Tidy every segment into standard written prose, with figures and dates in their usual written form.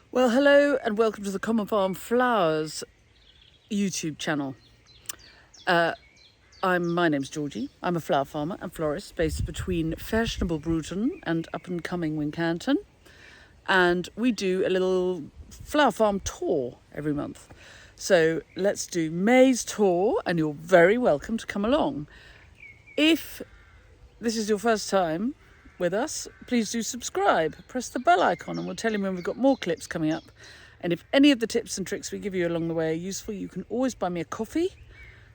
Well, hello and welcome to the Common Farm Flowers YouTube channel. My name's Georgie. I'm a flower farmer and florist based between fashionable Bruton and up and coming Wincanton. And we do a little flower farm tour every month. So let's do May's tour, and you're very welcome to come along. If this is your first time with us, please do subscribe, press the bell icon, and we'll tell you when we've got more clips coming up. And if any of the tips and tricks we give you along the way are useful, you can always buy me a coffee.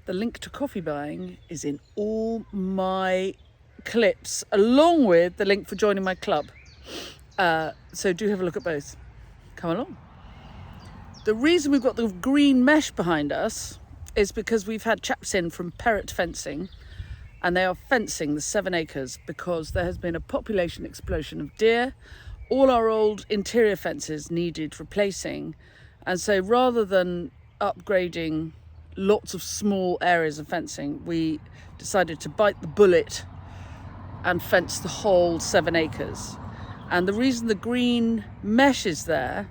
The link to coffee buying is in all my clips, along with the link for joining my club. So do have a look at both. Come along. The reason we've got the green mesh behind us is because we've had chaps in from Perrott Fencing, and they are fencing the 7 acres because there has been a population explosion of deer. All our old interior fences needed replacing. And so rather than upgrading lots of small areas of fencing, we decided to bite the bullet and fence the whole 7 acres. And the reason the green mesh is there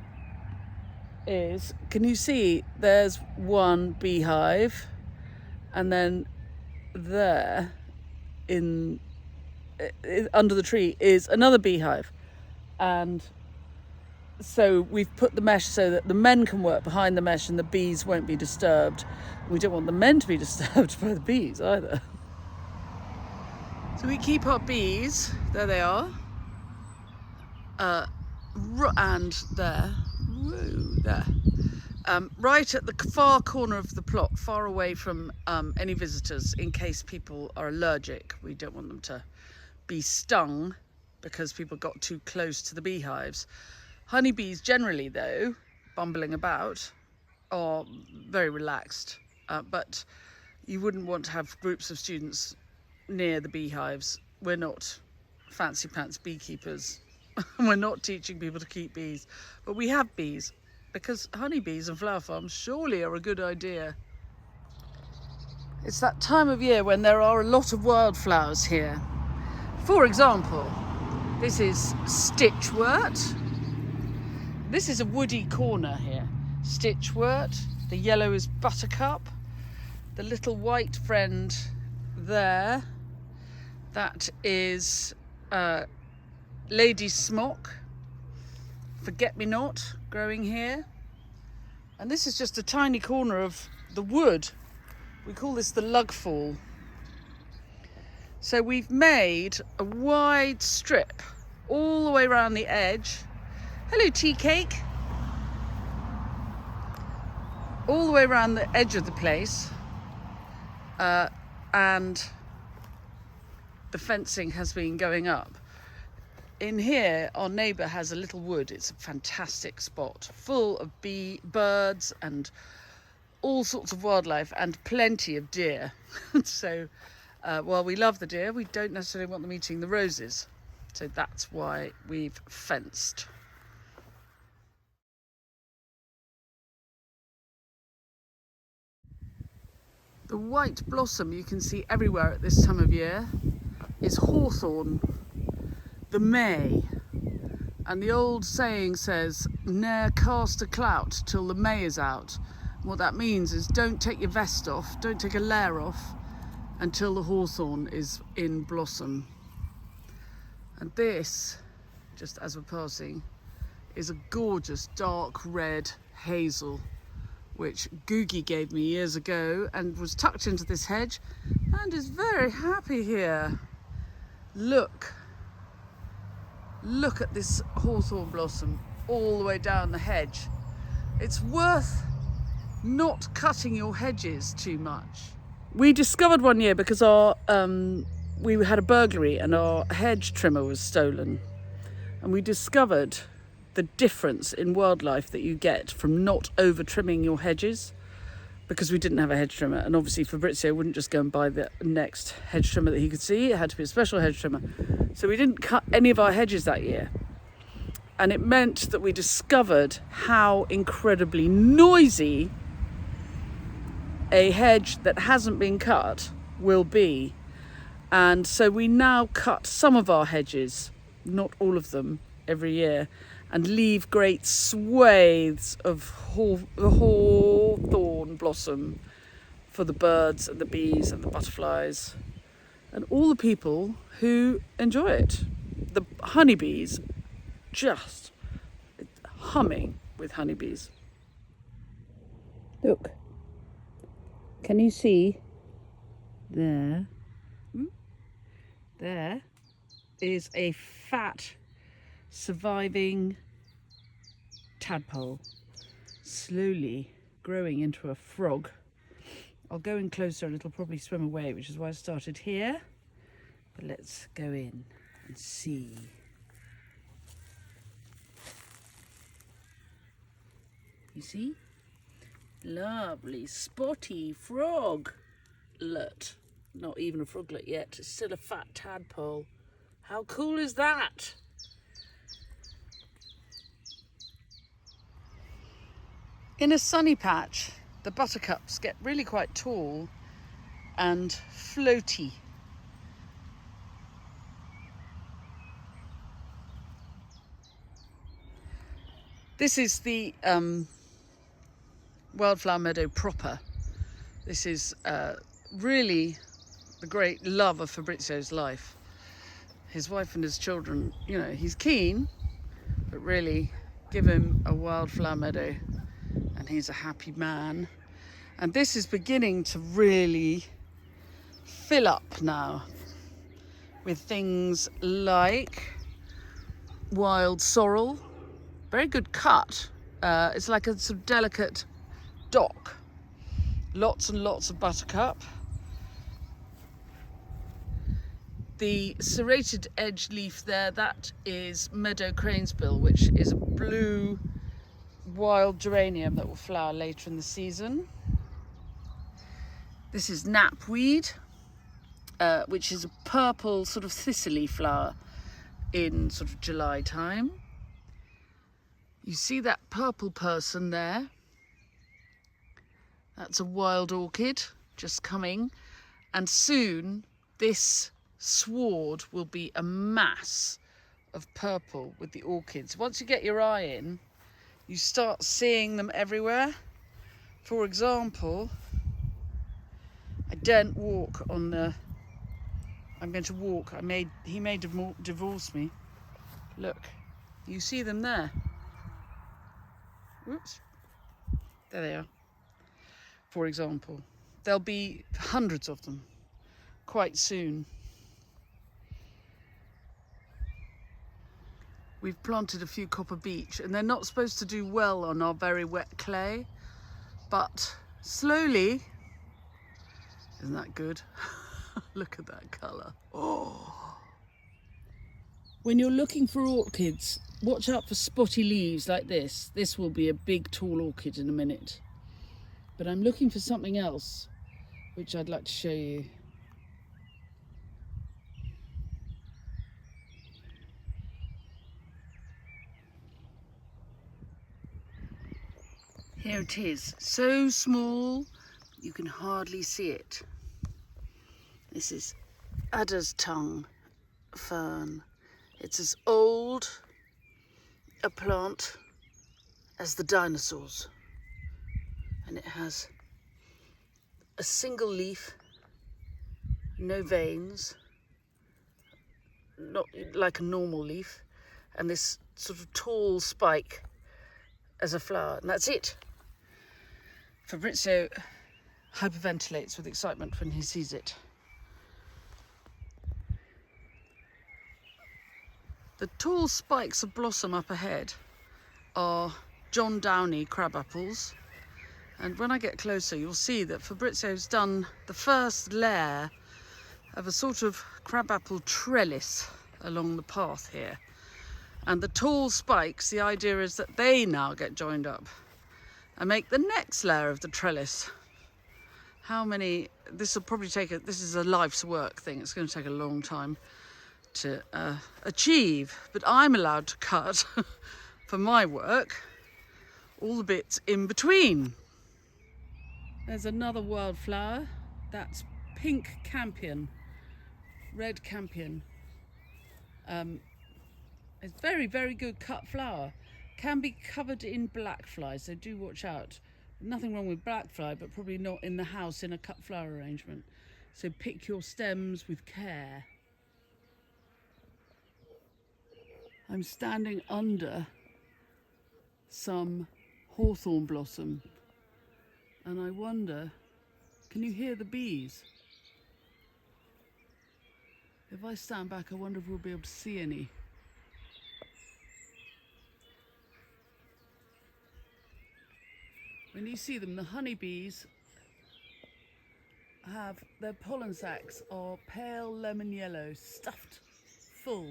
is, can you see there's one beehive, and then there under the tree is another beehive, and so we've put the mesh so that the men can work behind the mesh and the bees won't be disturbed. We don't want the men to be disturbed by the bees either. So we keep our bees, there they are, and there, right at the far corner of the plot, far away from any visitors, in case people are allergic. We don't want them to be stung because people got too close to the beehives. Honeybees generally, though, bumbling about, are very relaxed, but you wouldn't want to have groups of students near the beehives. We're not fancy pants beekeepers. We're not teaching people to keep bees, but we have bees, because honeybees and flower farms surely are a good idea. It's that time of year when there are a lot of wildflowers here. For example, this is stitchwort. This is a woody corner here. Stitchwort. The yellow is buttercup. The little white friend there, that is lady smock. Forget-me-not growing here. And this is just a tiny corner of the wood. We call this the lugfall. So we've made a wide strip all the way around the edge. Hello, tea cake. All the way around the edge of the place. And the fencing has been going up. In here, our neighbour has a little wood. It's a fantastic spot, full of birds and all sorts of wildlife, and plenty of deer. So while we love the deer, we don't necessarily want them eating the roses. So that's why we've fenced. The white blossom you can see everywhere at this time of year is hawthorn, the May. And the old saying says, "Ne'er cast a clout till the May is out." What that means is, don't take your vest off, don't take a layer off until the hawthorn is in blossom. And this, just as we're passing, is a gorgeous dark red hazel, which Googie gave me years ago and was tucked into this hedge and is very happy here. Look at this hawthorn blossom all the way down the hedge. It's worth not cutting your hedges too much. We discovered one year, because we had a burglary and our hedge trimmer was stolen, and we discovered the difference in wildlife that you get from not over trimming your hedges, because we didn't have a hedge trimmer, and obviously Fabrizio wouldn't just go and buy the next hedge trimmer that he could see. It had to be a special hedge trimmer. So we didn't cut any of our hedges that year, and it meant that we discovered how incredibly noisy a hedge that hasn't been cut will be. And so we now cut some of our hedges, not all of them, every year. and leave great swathes of hawthorn blossom for the birds and the bees and the butterflies and all the people who enjoy it. The honeybees just humming with honeybees. Look, can you see there? There is a fat surviving tadpole slowly growing into a frog. I'll go in closer and it'll probably swim away, which is why I started here. But let's go in and see. You see? Lovely spotty froglet. Not even a froglet yet, it's still a fat tadpole. How cool is that? In a sunny patch, the buttercups get really quite tall and floaty. This is the Wildflower Meadow proper. This is really the great love of Fabrizio's life. His wife and his children, you know, he's keen, but really give him a wildflower meadow and he's a happy man. And this is beginning to really fill up now with things like wild sorrel. Very good cut. It's like a sort of delicate dock. Lots and lots of buttercup. The serrated edge leaf there, that is meadow cranesbill, which is a blue wild geranium that will flower later in the season. This is knapweed, which is a purple sort of thistly flower in sort of July time. You see that purple person there? That's a wild orchid just coming, and soon this sward will be a mass of purple with the orchids. Once you get your eye in, you start seeing them everywhere. For example, I daren't walk on the... I'm going to walk. He may divorce me. Look, you see them there? Oops. There they are. For example, there'll be hundreds of them quite soon. We've planted a few copper beech and they're not supposed to do well on our very wet clay, but slowly, isn't that good? Look at that colour. Oh. When you're looking for orchids, watch out for spotty leaves like this. This will be a big tall orchid in a minute. But I'm looking for something else, which I'd like to show you. Here it is, so small you can hardly see it. This is adder's tongue fern. It's as old a plant as the dinosaurs. And it has a single leaf, no veins, not like a normal leaf, and this sort of tall spike as a flower, and that's it. Fabrizio hyperventilates with excitement when he sees it. The tall spikes of blossom up ahead are John Downey crabapples. And when I get closer, you'll see that Fabrizio's done the first layer of a sort of crabapple trellis along the path here. And the tall spikes, the idea is that they now get joined up and make the next layer of the trellis. How many, this will probably take, this is a life's work thing. It's going to take a long time to achieve, but I'm allowed to cut for my work all the bits in between. There's another wildflower, that's pink campion, red campion. It's very, very good cut flower. can be covered in black fly, so do watch out. Nothing wrong with black fly, but probably not in the house in a cut flower arrangement. So pick your stems with care. I'm standing under some hawthorn blossom, and I wonder, can you hear the bees? If I stand back, I wonder if we'll be able to see any. When you see them, the honeybees have, their pollen sacs are pale lemon yellow, stuffed full.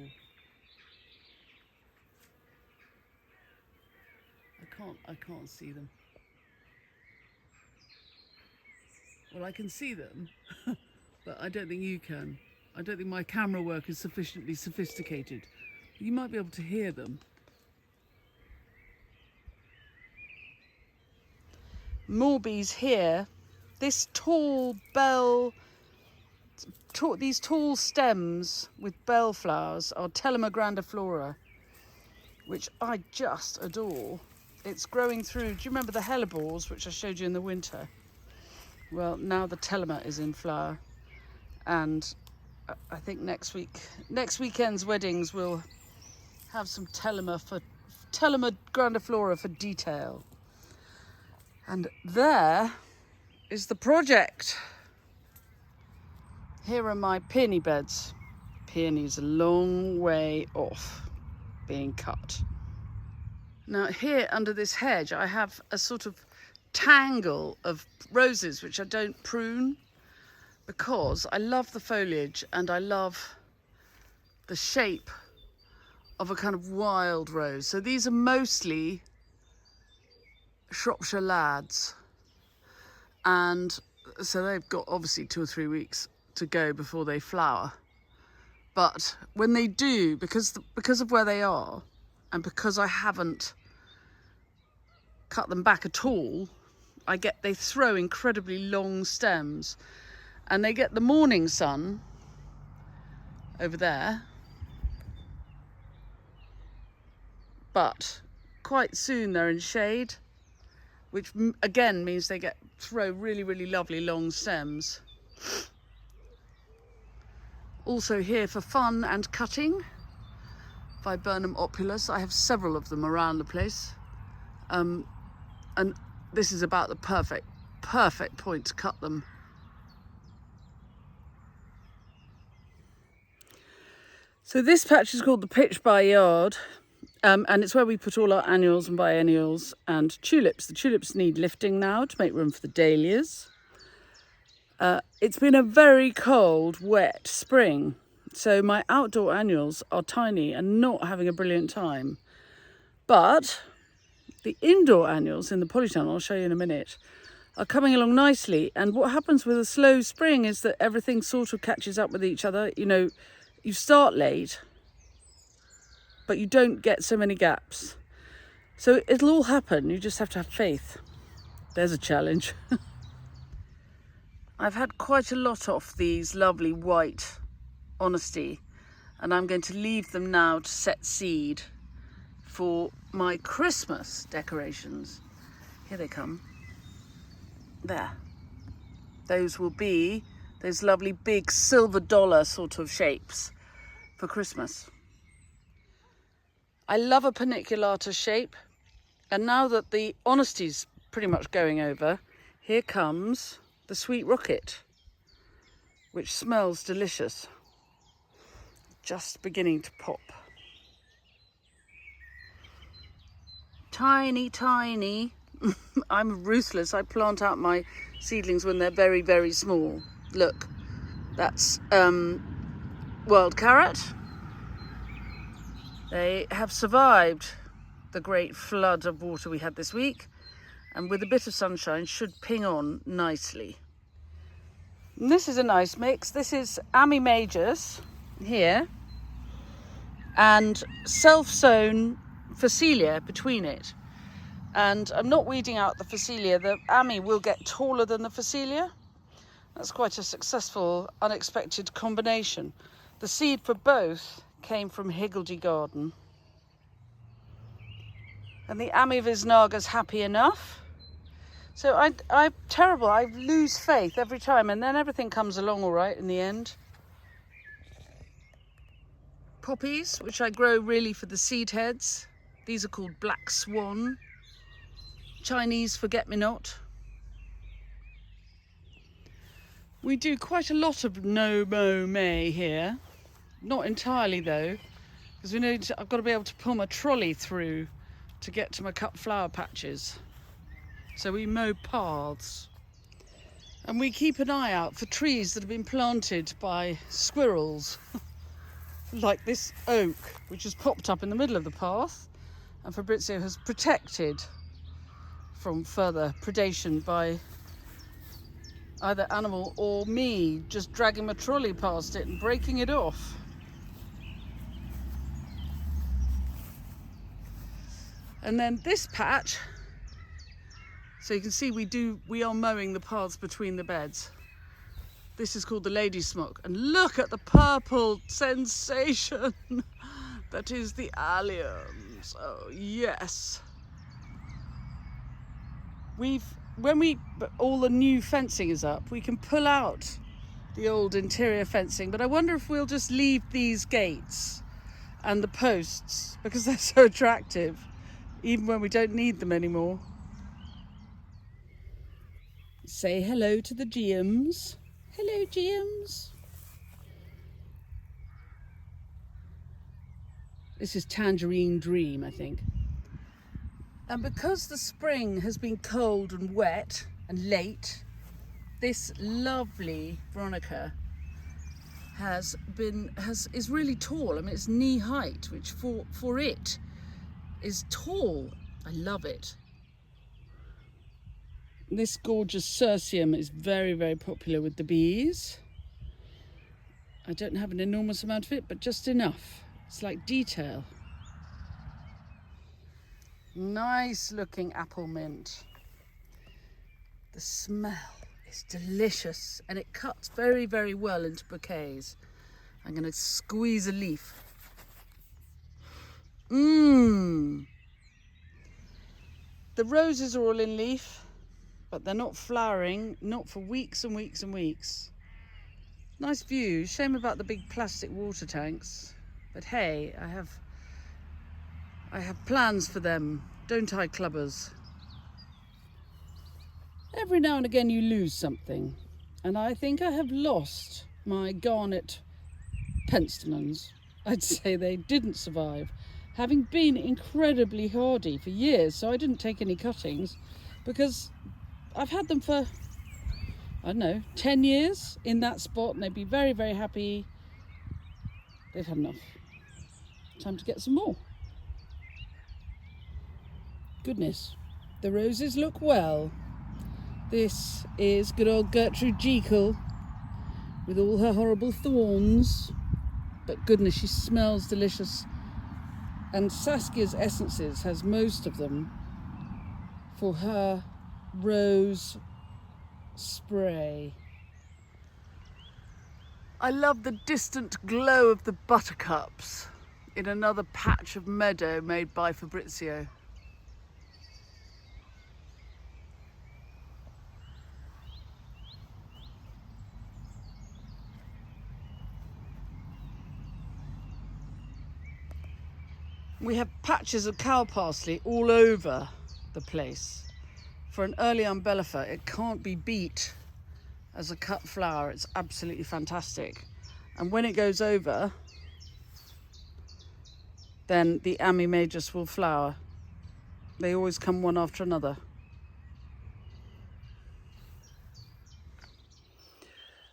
I can't see them. Well, I can see them, but I don't think you can. I don't think my camera work is sufficiently sophisticated. You might be able to hear them. More bees here. This tall bell, these tall stems with bell flowers are Telema grandiflora, which I just adore. It's growing through, do you remember the hellebores, which I showed you in the winter? Well, now the Telema is in flower, and I think next weekend's weddings will have some Telema grandiflora for detail. And there is the project. Here are my peony beds. Peony's a long way off being cut. Now here under this hedge I have a sort of tangle of roses which I don't prune because I love the foliage and I love the shape of a kind of wild rose. So these are mostly Shropshire lads, and so they've got obviously 2 or 3 weeks to go before they flower. But when they do, because of where they are and because I haven't cut them back at all, they throw incredibly long stems, and they get the morning sun over there, but quite soon they're in shade, which again means they throw really, really lovely long stems. Also here for fun and cutting, Viburnum opulus. I have several of them around the place. And this is about the perfect point to cut them. So this patch is called the Pitch by Yard, and it's where we put all our annuals and biennials and tulips. The tulips need lifting now to make room for the dahlias. It's been a very cold, wet spring, so my outdoor annuals are tiny and not having a brilliant time. But the indoor annuals in the polytunnel, I'll show you in a minute, are coming along nicely. And what happens with a slow spring is that everything sort of catches up with each other. You know, you start late, but you don't get so many gaps. So it'll all happen. You just have to have faith. There's a challenge. I've had quite a lot off these lovely white Honesty, and I'm going to leave them now to set seed for my Christmas decorations. Here they come. There. Those will be those lovely big silver dollar sort of shapes for Christmas. I love a paniculata shape, and now that the Honesty's pretty much going over, here comes the Sweet Rocket, which smells delicious. Just beginning to pop. Tiny, tiny. I'm ruthless. I plant out my seedlings when they're very, very small. Look, that's wild carrot. They have survived the great flood of water we had this week, and with a bit of sunshine should ping on nicely. And this is a nice mix. This is Ami Majors here and self-sown Phacelia between it. And I'm not weeding out the Phacelia. The Ami will get taller than the Phacelia. That's quite a successful, unexpected combination. The seed for both came from Higgledy Garden. And the Amivisnaga's happy enough. So I'm terrible. I lose faith every time, and then everything comes along all right in the end. Poppies, which I grow really for the seed heads. These are called Black Swan. Chinese Forget-Me-Not. We do quite a lot of no-mow May here. Not entirely though, because I've got to be able to pull my trolley through to get to my cut flower patches. So we mow paths. And we keep an eye out for trees that have been planted by squirrels. Like this oak, which has popped up in the middle of the path, and Fabrizio has protected from further predation by either animal or me just dragging my trolley past it and breaking it off. And then this patch, so you can see we are mowing the paths between the beds. This is called the lady smock, and look at the purple sensation that is the alliums. Oh yes. When all the new fencing is up, we can pull out the old interior fencing, but I wonder if we'll just leave these gates and the posts because they're so attractive, even when we don't need them anymore. Say hello to the GMs. Hello, GMs. This is Tangerine Dream, I think. And because the spring has been cold and wet and late, this lovely Veronica is really tall. I mean, it's knee height, which for it is tall. I love it. This gorgeous Cirsium is very, very popular with the bees. I don't have an enormous amount of it, but just enough. It's like detail. Nice looking apple mint. The smell is delicious, and it cuts very, very well into bouquets. I'm going to squeeze a leaf. The roses are all in leaf, but they're not flowering, not for weeks and weeks and weeks. Nice view. Shame about the big plastic water tanks, but hey, I have plans for them, don't I, clubbers? Every now and again you lose something, and I think I have lost my garnet penstemons. I'd say they didn't survive, having been incredibly hardy for years, so I didn't take any cuttings because I've had them for, I don't know, 10 years in that spot, and they'd be very, very happy. They've had enough. Time to get some more. Goodness, the roses look well. This is good old Gertrude Jekyll with all her horrible thorns, but goodness, she smells delicious. And Saskia's Essences has most of them for her rose spray. I love the distant glow of the buttercups in another patch of meadow made by Fabrizio. We have patches of cow parsley all over the place. For an early umbellifer, it can't be beat as a cut flower. It's absolutely fantastic. And when it goes over, then the Ami Majus will flower. They always come one after another.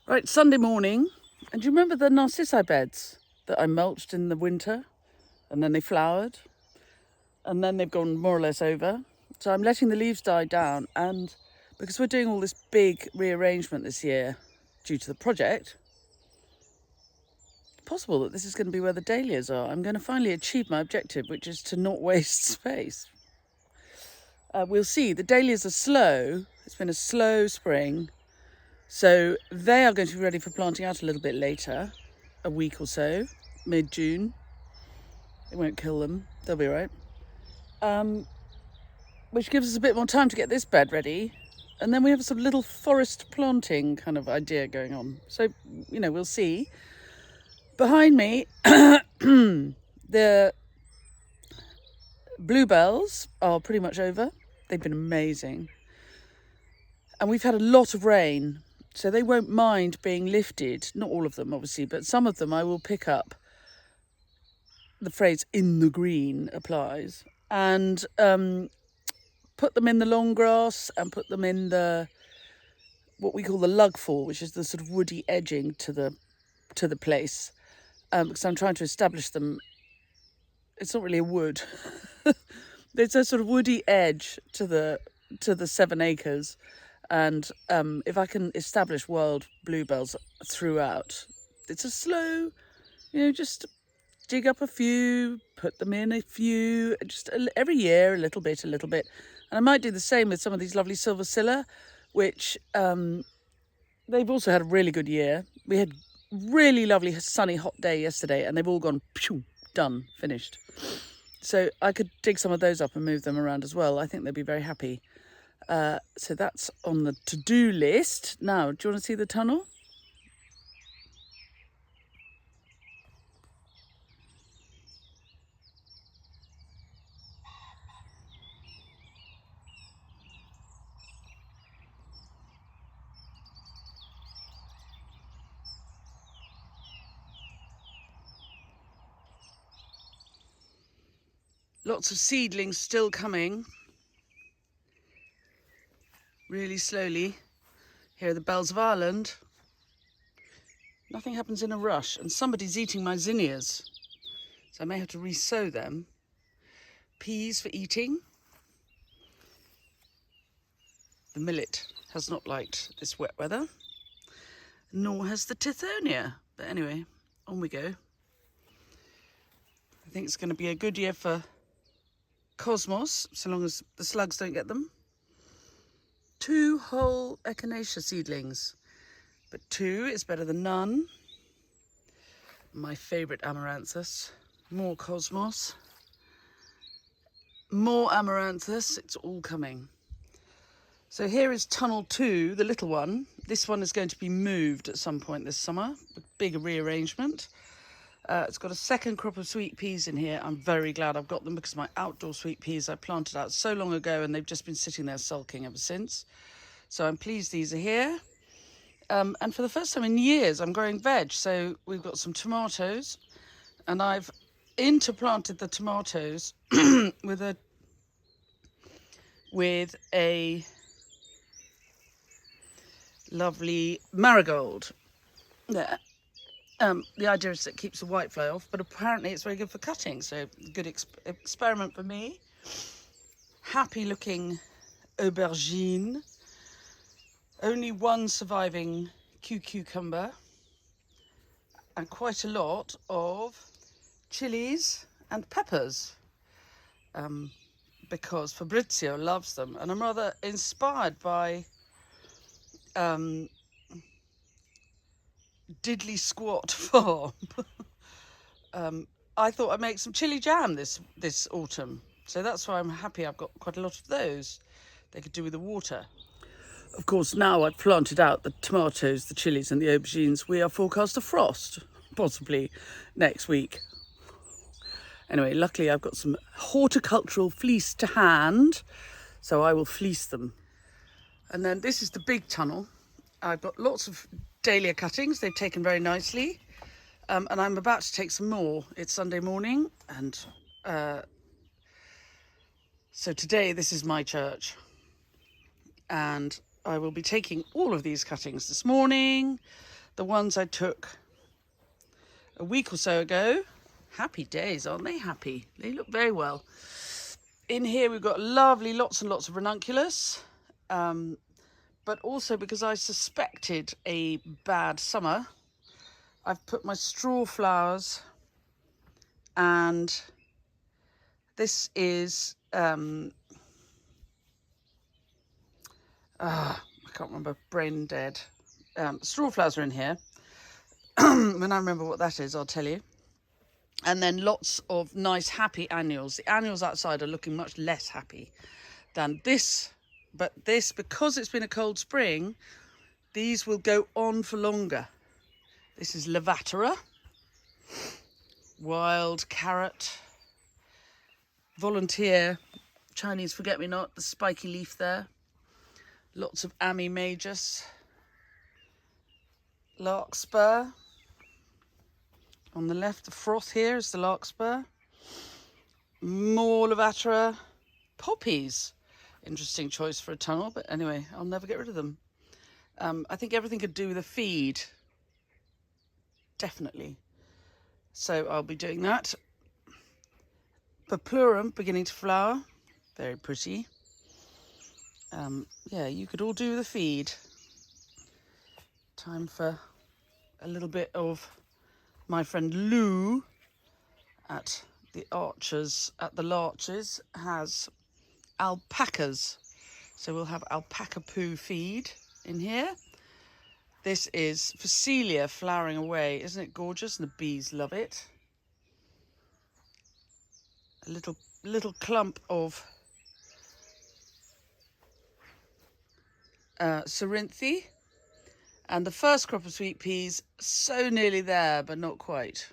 Right, Sunday morning. And do you remember the narcissi beds that I mulched in the winter? And then they flowered, and then they've gone more or less over. So I'm letting the leaves die down, and because we're doing all this big rearrangement this year due to the project, it's possible that this is going to be where the dahlias are. I'm going to finally achieve my objective, which is to not waste space. We'll see. The dahlias are slow. It's been a slow spring, so they are going to be ready for planting out a little bit later, a week or so, mid-June. It won't kill them, they'll be all right. which gives us a bit more time to get this bed ready. And then we have a sort of little forest planting kind of idea going on. So, you know, we'll see. Behind me, the bluebells are pretty much over. They've been amazing. And we've had a lot of rain, so they won't mind being lifted. Not all of them, obviously, but some of them I will pick up. The phrase "in the green" applies. And put them in the long grass and put them in the what we call the lug fall, which is the sort of woody edging to the place. Because I'm trying to establish them. It's not really a wood. There's a sort of woody edge to the 7 acres. And if I can establish wild bluebells throughout, it's a slow, just dig up a few, put them in a few, just every year, a little bit. And I might do the same with some of these lovely silver scilla, which they've also had a really good year. We had really lovely sunny hot day yesterday, and they've all gone, phew, done, finished. So I could dig some of those up and move them around as well. I think they'd be very happy. So that's on the to-do list. Now, do you want to see the tunnel? Lots of seedlings still coming. Really slowly. Here are the bells of Ireland. Nothing happens in a rush, and somebody's eating my zinnias, so I may have to re-sow them. Peas for eating. The millet has not liked this wet weather, nor has the tithonia. But anyway, on we go. I think it's going to be a good year for cosmos, so long as the slugs don't get them. 2 whole echinacea seedlings, but 2 is better than none. My favourite amaranthus. More cosmos. More amaranthus. It's all coming. So here is tunnel 2, the little one. This one is going to be moved at some point this summer. A big rearrangement. It's got a second crop of sweet peas in here. I'm very glad I've got them because my outdoor sweet peas I planted out so long ago and they've just been sitting there sulking ever since. So I'm pleased these are here. And for the first time in years, I'm growing veg. So we've got some tomatoes, and I've interplanted the tomatoes with a lovely marigold there. The idea is that it keeps the white fly off, but apparently it's very good for cutting. So good experiment for me. Happy looking aubergine. Only one surviving cucumber. And quite a lot of chilies and peppers. Because Fabrizio loves them. And I'm rather inspired by Diddley Squat Farm. I thought I'd make some chili jam this autumn, so that's why I'm happy I've got quite a lot of those. They could do with the water. Of course, now I've planted out the tomatoes, the chilies and the aubergines, we are forecast a frost, possibly next week. Anyway, luckily I've got some horticultural fleece to hand, so I will fleece them. And then this is the big tunnel. I've got lots of dahlia cuttings. They've taken very nicely. And I'm about to take some more. It's Sunday morning. And so today, this is my church. And I will be taking all of these cuttings this morning. The ones I took a week or so ago. Happy days, aren't they? Happy. They look very well. In here, we've got lovely, lots and lots of ranunculus. But also because I suspected a bad summer, I've put my straw flowers, and this is, I can't remember, brain dead. Straw flowers are in here. When I remember what that is, I'll tell you. And then lots of nice happy annuals. The annuals outside are looking much less happy than this. But this, because it's been a cold spring, these will go on for longer. This is Lavatera, wild carrot, volunteer, Chinese forget-me-not, the spiky leaf there. Lots of Ami majus, larkspur. On the left, the froth here is the larkspur. More Lavatera, poppies. Interesting choice for a tunnel, but anyway, I'll never get rid of them. I think everything could do with a feed. Definitely. So I'll be doing that. Purpurum beginning to flower. Very pretty. Yeah, you could all do with a feed. Time for a little bit of my friend Lou at the Larches has alpacas. So we'll have alpaca poo feed in here. This is Phacelia flowering away. Isn't it gorgeous? And the bees love it. A little clump of Cerinthe. And the first crop of sweet peas, so nearly there, but not quite.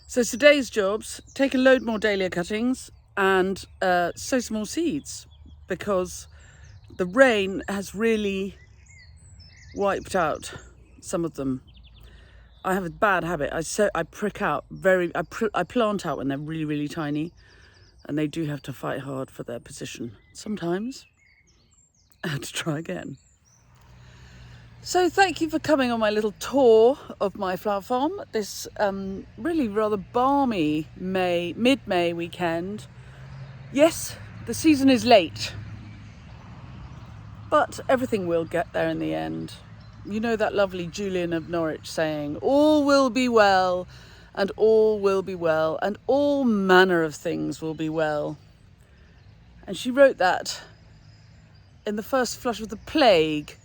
So today's jobs, take a load more dahlia cuttings and sow some more seeds, because the rain has really wiped out some of them. I have a bad habit. I prick out I plant out when they're really, really tiny, and they do have to fight hard for their position. Sometimes I have to try again. So thank you for coming on my little tour of my flower farm this really rather balmy mid-May weekend. Yes, the season is late, but everything will get there in the end. You know that lovely Julian of Norwich saying, all will be well, and all will be well, and all manner of things will be well. And she wrote that in the first flush of the plague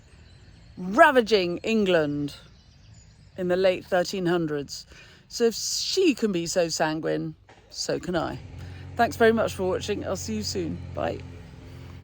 ravaging England in the late 1300s. So if she can be so sanguine, so can I. Thanks very much for watching. I'll see you soon. Bye.